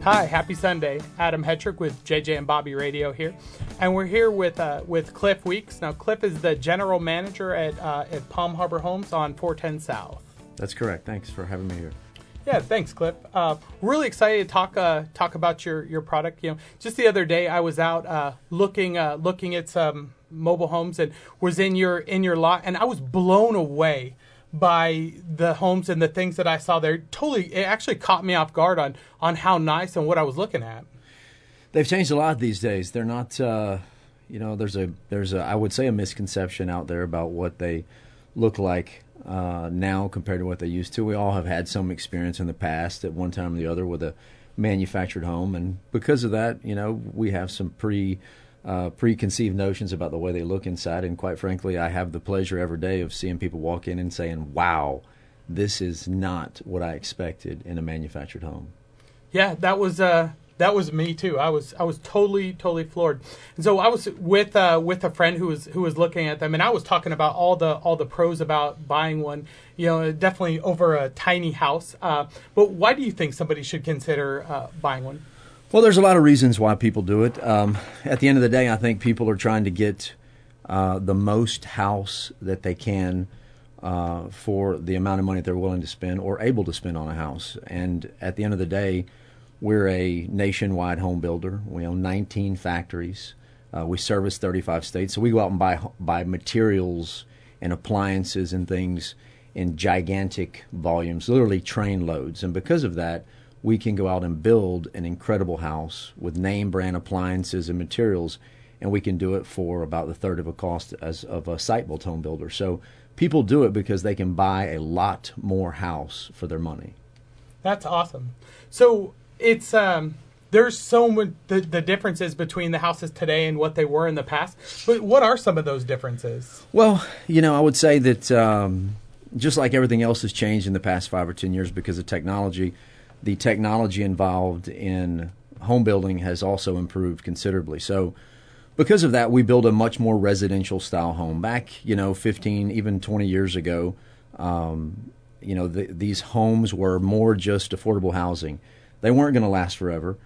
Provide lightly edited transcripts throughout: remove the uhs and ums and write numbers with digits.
Hi, happy Sunday. Adam Hetrick with JJ and Bobby Radio here. And we're here with Cliff Weeks. Now, Cliff is the general manager at Palm Harbor Homes on 410 South. That's correct. Thanks for having me here. Yeah, thanks, Cliff. Really excited to talk about your product. You know, just the other day I was out looking at some mobile homes and was in your lot, and I was blown away by the homes and the things that I saw there. It actually caught me off guard on how nice and what I was looking at. They've changed a lot these days. They're not, there's a I would say a misconception out there about what they look like now compared to what they used to. We all have had some experience in the past at one time or the other with a manufactured home, and because of that, we have some preconceived notions about the way they look inside. And quite frankly, I have the pleasure every day of seeing people walk in and saying, "Wow, this is not what I expected in a manufactured home." Yeah, that was me too. I was totally floored. And so I was with a friend who was looking at them, and I was talking about all the pros about buying one. Definitely over a tiny house. But why do you think somebody should consider buying one? Well, there's a lot of reasons why people do it. At the end of the day, I think people are trying to get the most house that they can for the amount of money they're willing to spend or able to spend on a house. And at the end of the day, we're a nationwide home builder. We own 19 factories. We service 35 states. So we go out and buy materials and appliances and things in gigantic volumes, literally train loads. And because of that, we can go out and build an incredible house with name brand appliances and materials, and we can do it for about the third of a cost of a site-built home builder. So people do it because they can buy a lot more house for their money. That's awesome. So it's there's so much the differences between the houses today and what they were in the past. But what are some of those differences? Well, I would say that just like everything else has changed in the past 5 or 10 years because of technology, the technology involved in home building has also improved considerably. So because of that, we build a much more residential style home. Back, 15, even 20 years ago, these homes were more just affordable housing. They weren't going to last forever.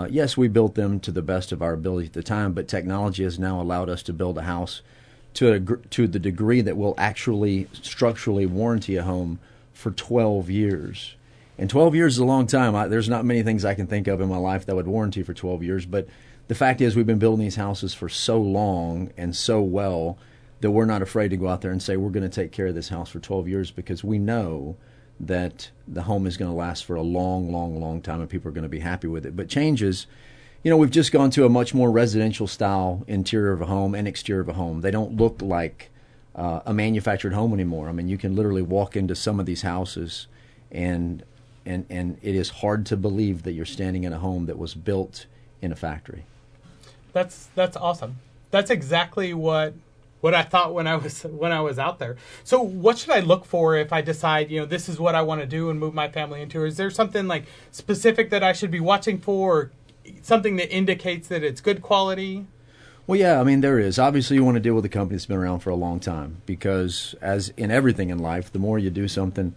Yes, we built them to the best of our ability at the time, but technology has now allowed us to build a house to the degree that we'll actually structurally warranty a home for 12 years. And 12 years is a long time. There's not many things I can think of in my life that would warranty for 12 years. But the fact is we've been building these houses for so long and so well that we're not afraid to go out there and say we're going to take care of this house for 12 years because we know that the home is going to last for a long, long, long time and people are going to be happy with it. But changes, we've just gone to a much more residential style interior of a home and exterior of a home. They don't look like a manufactured home anymore. I mean, you can literally walk into some of these houses and it is hard to believe that you're standing in a home that was built in a factory. That's awesome. That's exactly what I thought when I was out there. So what should I look for if I decide, this is what I want to do and move my family into? Is there something like specific that I should be watching for, or something that indicates that it's good quality? Well, yeah, I mean, there is. Obviously, you want to deal with a company that's been around for a long time because, as in everything in life, the more you do something,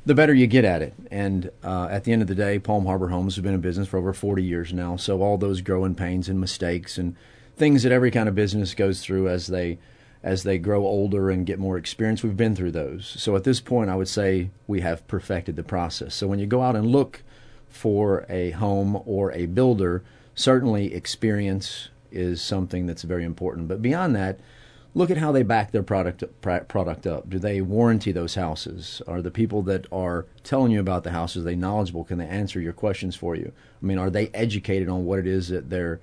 the better you get at it. And at the end of the day, Palm Harbor Homes has been in business for over 40 years now. So all those growing pains and mistakes and things that every kind of business goes through as they grow older and get more experience, we've been through those. So at this point, I would say we have perfected the process. So when you go out and look for a home or a builder, certainly experience is something that's very important. But beyond that, look at how they back their product up. Do they warranty those houses? Are the people that are telling you about the houses, are they knowledgeable? Can they answer your questions for you? I mean, are they educated on what it is that they're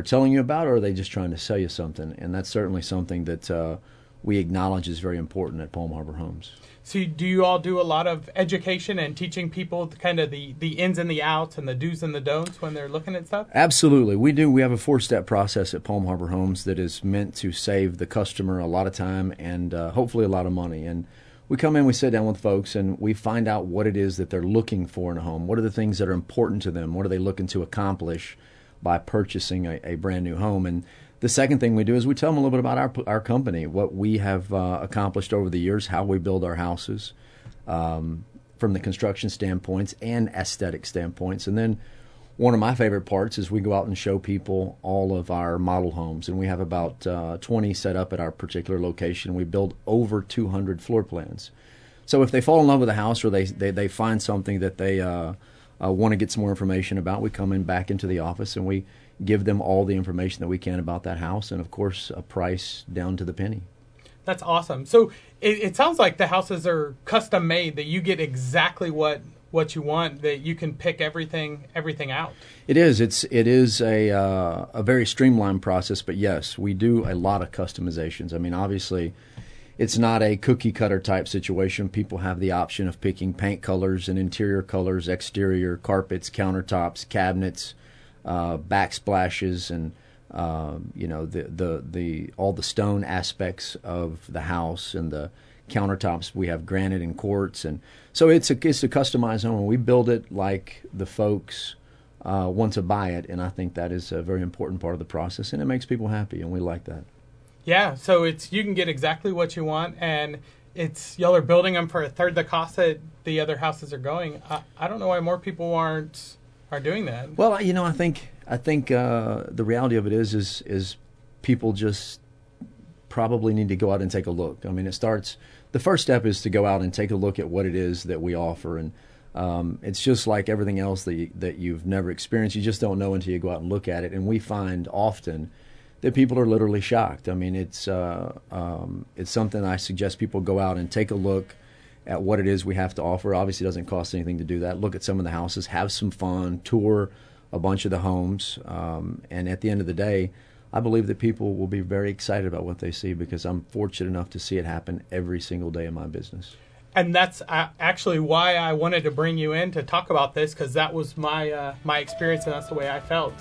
telling you about, or are they just trying to sell you something? And that's certainly something that we acknowledge is very important at Palm Harbor Homes. So do you all do a lot of education and teaching people kind of the ins and the outs and the do's and the don'ts when they're looking at stuff? Absolutely. We do. We have a 4-step process at Palm Harbor Homes that is meant to save the customer a lot of time and hopefully a lot of money. And we come in, we sit down with folks, and we find out what it is that they're looking for in a home. What are the things that are important to them? What are they looking to accomplish by purchasing a brand new home? And the second thing we do is we tell them a little bit about our company, what we have accomplished over the years, how we build our houses from the construction standpoints and aesthetic standpoints. And then one of my favorite parts is we go out and show people all of our model homes, and we have about 20 set up at our particular location. We build over 200 floor plans. So if they fall in love with a house, or they find something that they want to get some more information about, we come in back into the office and we give them all the information that we can about that house, and of course a price down to the penny. That's awesome. So it sounds like the houses are custom made, that you get exactly what you want, that you can pick everything out. It is. It is a very streamlined process, but yes, we do a lot of customizations. I mean, obviously, it's not a cookie cutter type situation. People have the option of picking paint colors and interior colors, exterior carpets, countertops, cabinets, backsplashes, and the all the stone aspects of the house, and the countertops. We have granite and quartz, and so it's a customized home. We build it like the folks want to buy it, and I think that is a very important part of the process, and it makes people happy, and we like that. Yeah, so you can get exactly what you want, and y'all are building them for a third the cost that the other houses are going. I don't know why more people are doing that. Well, I think the reality of it is people just probably need to go out and take a look. I mean, the first step is to go out and take a look at what it is that we offer, and it's just like everything else that you've never experienced. You just don't know until you go out and look at it, and we find often that people are literally shocked. I mean, it's something I suggest people go out and take a look at what it is we have to offer. Obviously, it doesn't cost anything to do that. Look at some of the houses, have some fun, tour a bunch of the homes, and at the end of the day, I believe that people will be very excited about what they see, because I'm fortunate enough to see it happen every single day in my business. And that's actually why I wanted to bring you in to talk about this, because that was my experience, and that's the way I felt.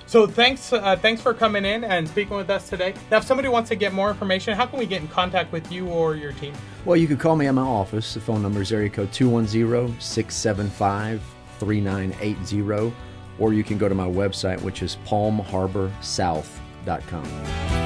So thanks for coming in and speaking with us today. Now, if somebody wants to get more information, how can we get in contact with you or your team? Well, you can call me at my office. The phone number is area code 210-675-3980, or you can go to my website, which is palmharborsouth.com.